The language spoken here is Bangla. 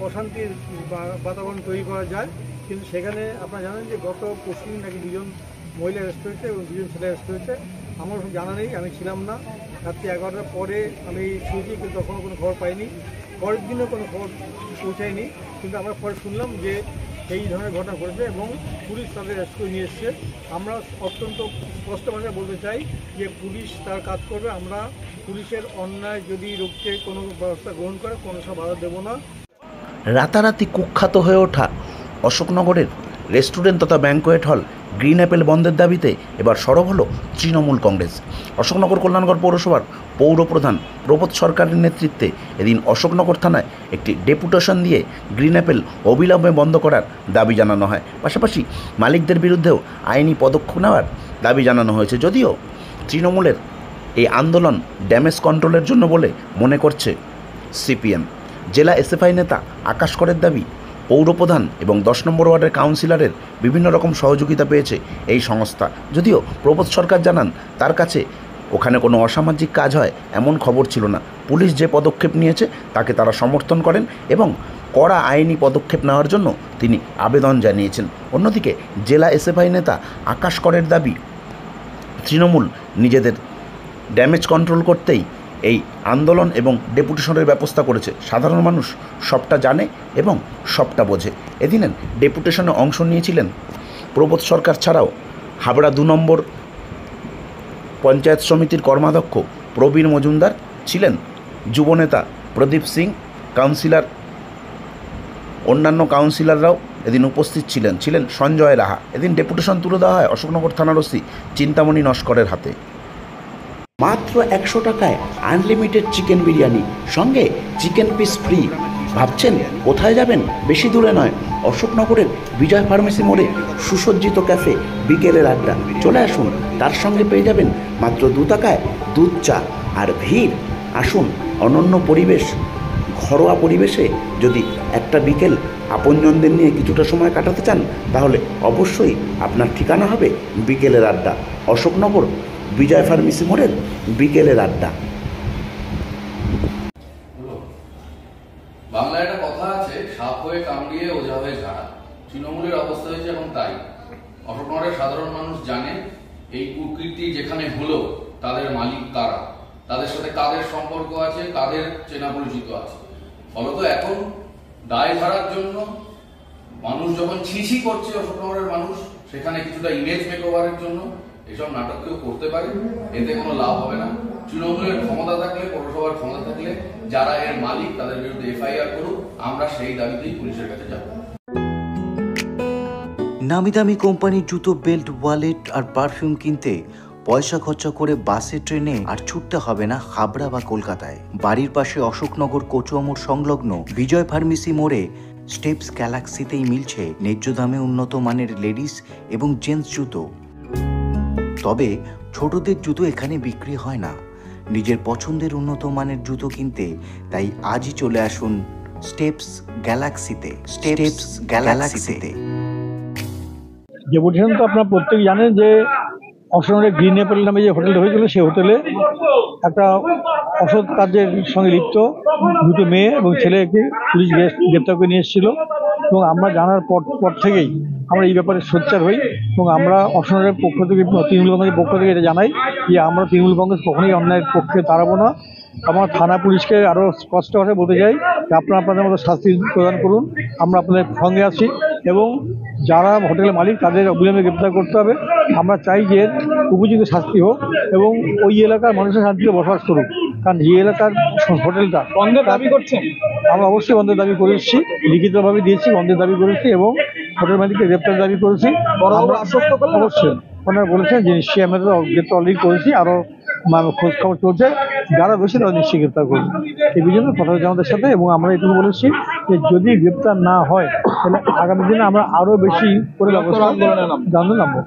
অশান্তির বাতাবরণ তৈরি করা যায়। কিন্তু সেখানে আপনারা জানেন যে গত পরশুদিন নাকি 2জন মহিলা অ্যারেস্ট হয়েছে এবং 2জন ছেলে অ্যারেস্ট হয়েছে। আমার জানা নেই, আমি ছিলাম না। রাত্রি 11টার পরে আমি শুনছি, কিন্তু তখনও কোনো খবর পাইনি। পরের দিনও কোনো খবর পৌঁছায়নি। কিন্তু আমরা পরে শুনলাম যে এই ধরনের ঘটনা ঘটেছে এবং পুলিশ তাদের অ্যারেস্ট করে নিয়ে এসছে। আমরা অত্যন্ত স্পষ্ট ভাষায় বলতে চাই যে পুলিশ তার কাজ করবে। আমরা পুলিশের অন্যায় যদি রোগকে কোনো ব্যবস্থা গ্রহণ করে কোনো সব বাধা দেবো না। রাতারাতি কুখ্যাত হয়ে ওঠা অশোকনগরের রেস্টুরেন্ট তথা ব্যাংকোয়েট হল গ্রিন অ্যাপেল বন্ধের দাবিতে এবার সরব হলো তৃণমূল কংগ্রেস। অশোকনগর কল্যাণগড় পৌরসভার পৌরপ্রধান প্রবোধ সরকারের নেতৃত্বে এদিন অশোকনগর থানায় একটি ডেপুটেশন দিয়ে গ্রিন অ্যাপেল অবিলম্বে বন্ধ করার দাবি জানানো হয়। পাশাপাশি মালিকদের বিরুদ্ধেও আইনি পদক্ষেপ নেওয়ার দাবি জানানো হয়েছে। যদিও তৃণমূলের এই আন্দোলন ড্যামেজ কন্ট্রোলের জন্য বলে মনে করছে সিপিএম। জেলা এসএফআই নেতা আকাশ করের দাবি, পৌরপ্রধান এবং 10 নম্বর ওয়ার্ডের কাউন্সিলরের বিভিন্ন রকম সহযোগিতা পেয়েছে এই সংস্থা। যদিও প্রবোধ সরকার জানান তার কাছে ওখানে কোনো অসামাজিক কাজ হয় এমন খবর ছিল না। পুলিশ যে পদক্ষেপ নিয়েছে তাকে তারা সমর্থন করেন এবং কড়া আইনি পদক্ষেপ নেওয়ার জন্য তিনি আবেদন জানিয়েছেন। অন্যদিকে জেলা এসএফআই নেতা আকাশ করের দাবি, তৃণমূল নিজেদের ড্যামেজ কন্ট্রোল করতেই এই আন্দোলন এবং ডেপুটেশনের ব্যবস্থা করেছে। সাধারণ মানুষ সবটা জানে এবং সবটা বোঝে। এদিনের ডেপুটেশনে অংশ নিয়েছিলেন প্রবোধ সরকার ছাড়াও হাবড়া 2 নম্বর পঞ্চায়েত সমিতির কর্মাধ্যক্ষ প্রবীণ মজুমদার ছিলেন, যুবনেতা প্রদীপ সিং, কাউন্সিলর, অন্যান্য কাউন্সিলররাও এদিন উপস্থিত ছিলেন সঞ্জয় রাহা। এদিন ডেপুটেশন তুলে দেওয়া হয় অশোকনগর থানার ওসি চিন্তামণি নস্করের হাতে। মাত্র 100 টাকায় আনলিমিটেড চিকেন বিরিয়ানি, সঙ্গে চিকেন পিস ফ্রি। ভাবছেন কোথায় যাবেন? বেশি দূরে নয়, অশোকনগরের বিজয় ফার্মেসি মোড়ে সুসজ্জিত ক্যাফে বিকেলের আড্ডা। চলে আসুন, তার সঙ্গে পেয়ে যাবেন মাত্র 2 টাকায় দুধ চা আর ভিড়। আসুন, অনন্য পরিবেশ, ঘরোয়া পরিবেশে যদি একটা বিকেল আপনজনদের নিয়ে কিছুটা সময় কাটাতে চান তাহলে অবশ্যই আপনার ঠিকানা হবে বিকেলের আড্ডা, অশোকনগর বিজয় ফার্মেসি মোড়ের বিকেলের আড্ডা। বাংলায় একটা কথা আছে, সাপ হয়ে কামড়িয়ে ওঝা হয়ে ঝাড়া। তৃণমূলের অবস্থা হয়েছে এখন তাই। অশোকনগরের সাধারণ মানুষ জানে এই কুকীর্তি যেখানে হলো তাদের মালিক কারা, তাদের সাথে কাদের সম্পর্ক আছে, কাদের চেনা পরিচিত আছে। ফলত এখন দায় ধারার জন্য মানুষ যখন ছিছি করছে, অশোকনগরের মানুষ সেখানে কিছুটা ইমেজ মেকওভারের জন্য এসব নাটক কেউ করতে পারে, এতে কোনো লাভ হবে না। তৃণমূলের ক্ষমতা থাকলে, পৌরসভার ক্ষমতা থাকলে যারা এর মালিক তাদের বিরুদ্ধে এফআইআর করুক, আমরা সেই দাবিতেই পুলিশের কাছে যাব। নামি দামি কোম্পানির জুতো, বেল্ট, ওয়ালেট আর পারফিউম কিনতে পয়সা খরচা করে বাসে, ট্রেনে আর ছুটতে হবে না হাবড়া বা কলকাতায়। বাড়ির পাশে অশোকনগর কচুয়া মোড় সংলগ্ন বিজয় ফার্মেসি মোড়ে স্টেপস গ্যালাক্সিতেই মিলছে ন্যায্য দামে উন্নত মানের লেডিস এবং জেন্টস জুতো। তবে ছোটদের জুতো এখানে বিক্রি হয় না। নিজের পছন্দের উন্নত মানের জুতো কিনতে তাই আজই চলে আসুন স্টেপস গ্যালাক্সিতে। ডেপুটেশন তো আপনারা প্রত্যেকে জানেন যে অশোকনগরে গ্রিন অ্যাপেল নামে যে হোটেলটা হয়েছিল, সেই হোটেলে একটা অসৎ কাজের সঙ্গে লিপ্ত 2টো মেয়ে এবং ছেলেকে পুলিশ গ্রেপ্তার করে নিয়ে এসেছিল। এবং আমরা জানার পর থেকেই আমরা এই ব্যাপারে সোচ্চার হই এবং আমরা অশোকনগরের পক্ষ থেকে, তৃণমূল কংগ্রেসের পক্ষ থেকে এটা জানাই যে আমরা তৃণমূল কংগ্রেস কখনোই অন্যায়ের পক্ষে দাঁড়াবো না। আমরা থানা পুলিশকে আরও স্পষ্ট ভাষায় বলতে চাই যে আপনারা আপনাদের মতো শাস্তি প্রদান করুন, আমরা আপনাদের সঙ্গে আছি এবং যারা হোটেলের মালিক তাদের অবিলম্বে গ্রেপ্তার করতে হবে। আমরা চাই যে উপযুক্ত শাস্তি হোক এবং ওই এলাকার মানুষের শান্তিতে বসবাস করুক, কারণ এই এলাকার হোটেলটা বন্ধের দাবি করছেন। আমরা অবশ্যই বন্ধের দাবি করেছি, লিখিতভাবে দিয়েছি, বন্ধের দাবি করেছি এবং হোটেল মালিককে গ্রেপ্তার দাবি করেছি। অবশ্যই ওনারা বলেছেন যে নিশ্চয়ই আমরা গ্রেপ্তার অলরেডি করেছি, আরও খোঁজ খবর চলছে, যারা বেশি তারা নিশ্চয়ই গ্রেপ্তার করবে। এই বিষয়ে কথা হচ্ছে আমাদের সাথে এবং আমরা এটুকু বলেছি যে যদি গ্রেপ্তার না হয় তাহলে আগামী দিনে আমরা আরও বেশি করে আন্দোলনে নামবো।